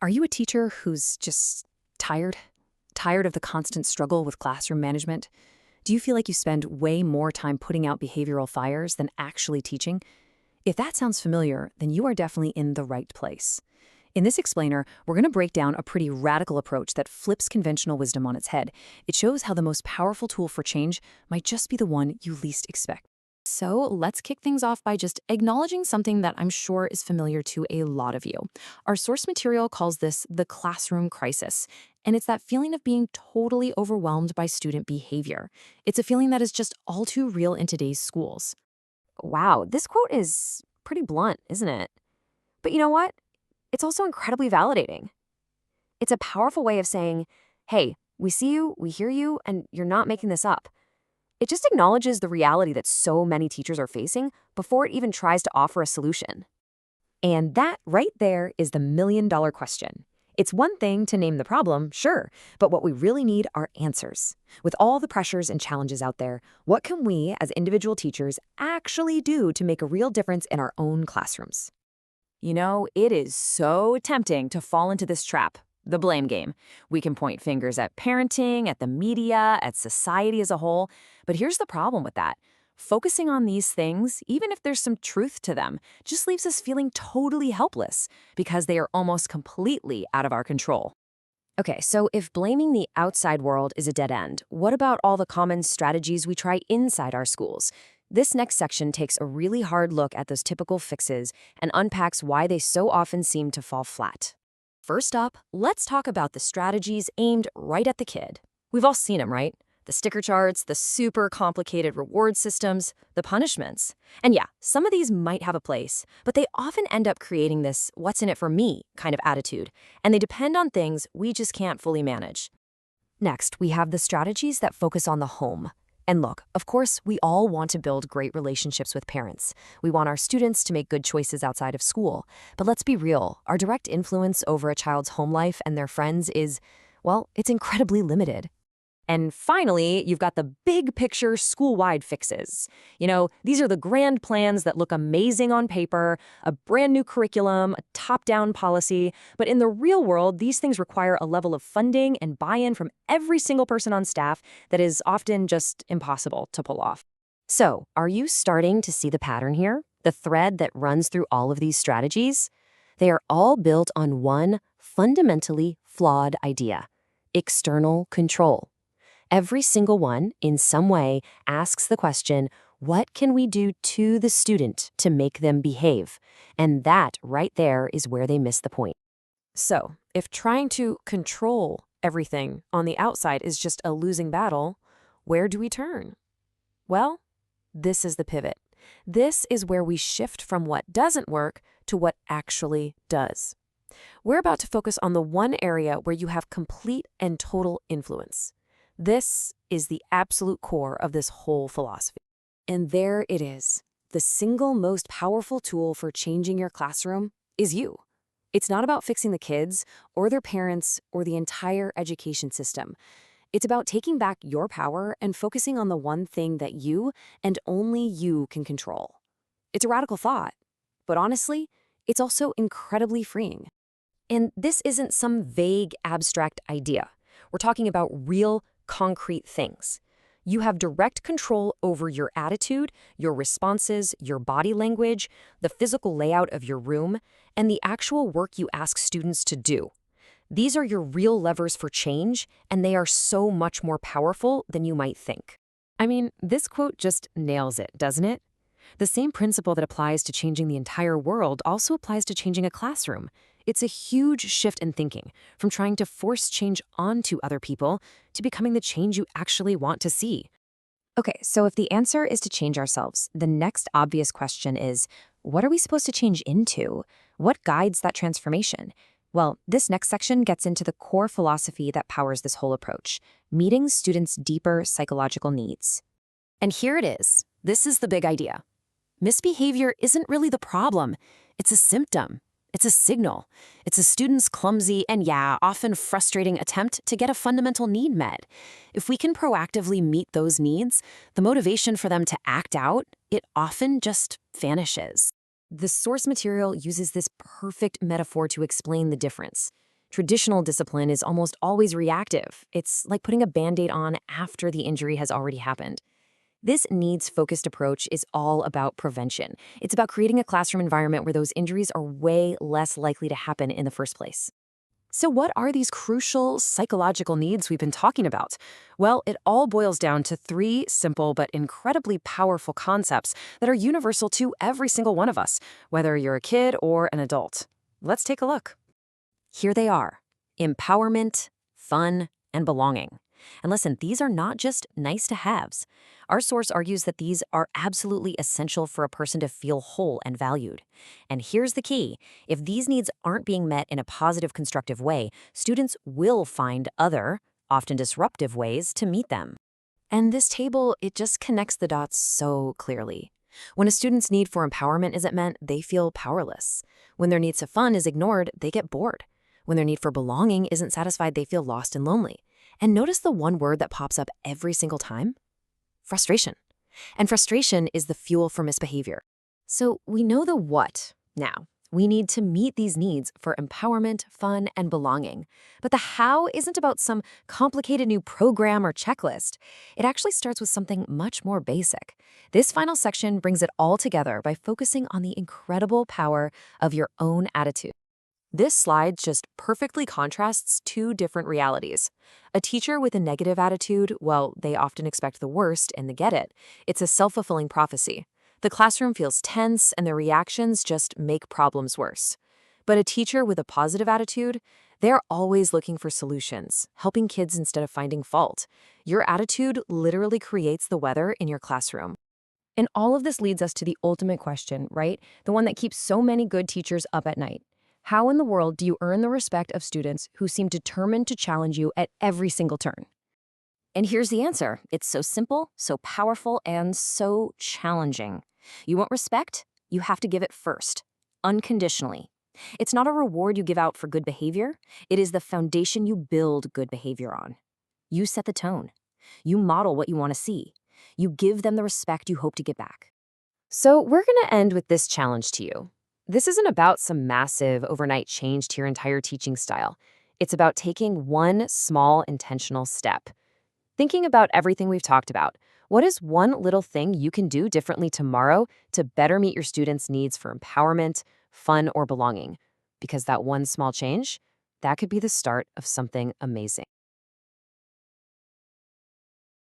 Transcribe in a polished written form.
Are you a teacher who's just tired? Tired of the constant struggle with classroom management? Do you feel like you spend way more time putting out behavioral fires than actually teaching? If that sounds familiar, then you are definitely in the right place. In this explainer, we're going to break down a pretty radical approach that flips conventional wisdom on its head. It shows how the most powerful tool for change might just be the one you least expect. So let's kick things off by just acknowledging something that I'm sure is familiar to a lot of you. Our source material calls this the classroom crisis, and it's that feeling of being totally overwhelmed by student behavior. It's a feeling that is just all too real in today's schools. Wow, this quote is pretty blunt, isn't it? But you know what? It's also incredibly validating. It's a powerful way of saying, hey, we see you, we hear you, and you're not making this up. It just acknowledges the reality that so many teachers are facing before it even tries to offer a solution. And that right there is the million-dollar question. It's one thing to name the problem, sure, but what we really need are answers. With all the pressures and challenges out there, what can we, as individual teachers, actually do to make a real difference in our own classrooms? You know, it is so tempting to fall into this trap, the blame game. We can point fingers at parenting, at the media, at society as a whole, but here's the problem with that. Focusing on these things, even if there's some truth to them, just leaves us feeling totally helpless because they are almost completely out of our control. Okay, so if blaming the outside world is a dead end, what about all the common strategies we try inside our schools? This next section takes a really hard look at those typical fixes and unpacks why they so often seem to fall flat. First up, let's talk about the strategies aimed right at the kid. We've all seen them, right? The sticker charts, the super complicated reward systems, the punishments. And yeah, some of these might have a place, but they often end up creating this what's in it for me kind of attitude, and they depend on things we just can't fully manage. Next, we have the strategies that focus on the home. And look, of course, we all want to build great relationships with parents. We want our students to make good choices outside of school. But let's be real, our direct influence over a child's home life and their friends is, well, it's incredibly limited. And finally, you've got the big picture school-wide fixes. You know, these are the grand plans that look amazing on paper, a brand new curriculum, a top-down policy, but in the real world, these things require a level of funding and buy-in from every single person on staff that is often just impossible to pull off. So, are you starting to see the pattern here? The thread that runs through all of these strategies? They are all built on one fundamentally flawed idea: external control. Every single one, in some way, asks the question, what can we do to the student to make them behave? And that right there is where they miss the point. So, if trying to control everything on the outside is just a losing battle, where do we turn? Well, this is the pivot. This is where we shift from what doesn't work to what actually does. We're about to focus on the one area where you have complete and total influence. This is the absolute core of this whole philosophy. And there it is. The single most powerful tool for changing your classroom is you. It's not about fixing the kids or their parents or the entire education system. It's about taking back your power and focusing on the one thing that you and only you can control. It's a radical thought, but honestly, it's also incredibly freeing. And this isn't some vague, abstract idea. We're talking about real, concrete things. You have direct control over your attitude, your responses, your body language, the physical layout of your room, and the actual work you ask students to do. These are your real levers for change, and they are so much more powerful than you might think. I mean, this quote just nails it, doesn't it? The same principle that applies to changing the entire world also applies to changing a classroom. It's a huge shift in thinking, from trying to force change onto other people to becoming the change you actually want to see. Okay, so if the answer is to change ourselves, the next obvious question is, what are we supposed to change into? What guides that transformation? Well, this next section gets into the core philosophy that powers this whole approach: meeting students' deeper psychological needs. And here it is. This is the big idea. Misbehavior isn't really the problem. It's a symptom. It's a signal. It's a student's clumsy and, yeah, often frustrating attempt to get a fundamental need met. If we can proactively meet those needs, the motivation for them to act out, it often just vanishes. The source material uses this perfect metaphor to explain the difference. Traditional discipline is almost always reactive. It's like putting a band-aid on after the injury has already happened. This needs-focused approach is all about prevention. It's about creating a classroom environment where those injuries are way less likely to happen in the first place. So, what are these crucial psychological needs we've been talking about? Well, it all boils down to three simple but incredibly powerful concepts that are universal to every single one of us, whether you're a kid or an adult. Let's take a look. Here they are: empowerment, fun, and belonging. And listen, these are not just nice to haves. Our source argues that these are absolutely essential for a person to feel whole and valued. And here's the key: if these needs aren't being met in a positive, constructive way, students will find other, often disruptive ways to meet them. And this table, it just connects the dots so clearly. When a student's need for empowerment isn't met, they feel powerless. When their need for fun is ignored, they get bored. When their need for belonging isn't satisfied, they feel lost and lonely. And notice the one word that pops up every single time: frustration. And frustration is the fuel for misbehavior. So we know the what. Now, we need to meet these needs for empowerment, fun, and belonging. But the how isn't about some complicated new program or checklist. It actually starts with something much more basic. This final section brings it all together by focusing on the incredible power of your own attitude. This slide just perfectly contrasts two different realities. A teacher with a negative attitude, well, they often expect the worst and they get it. It's a self-fulfilling prophecy. The classroom feels tense and their reactions just make problems worse. But a teacher with a positive attitude, they're always looking for solutions, helping kids instead of finding fault. Your attitude literally creates the weather in your classroom. And all of this leads us to the ultimate question, right? The one that keeps so many good teachers up at night. How in the world do you earn the respect of students who seem determined to challenge you at every single turn? And here's the answer. It's so simple, so powerful, and so challenging. You want respect? You have to give it first, unconditionally. It's not a reward you give out for good behavior. It is the foundation you build good behavior on. You set the tone. You model what you want to see. You give them the respect you hope to get back. So we're going to end with this challenge to you. This isn't about some massive overnight change to your entire teaching style. It's about taking one small intentional step. Thinking about everything we've talked about, what is one little thing you can do differently tomorrow to better meet your students' needs for empowerment, fun, or belonging? Because that one small change, that could be the start of something amazing.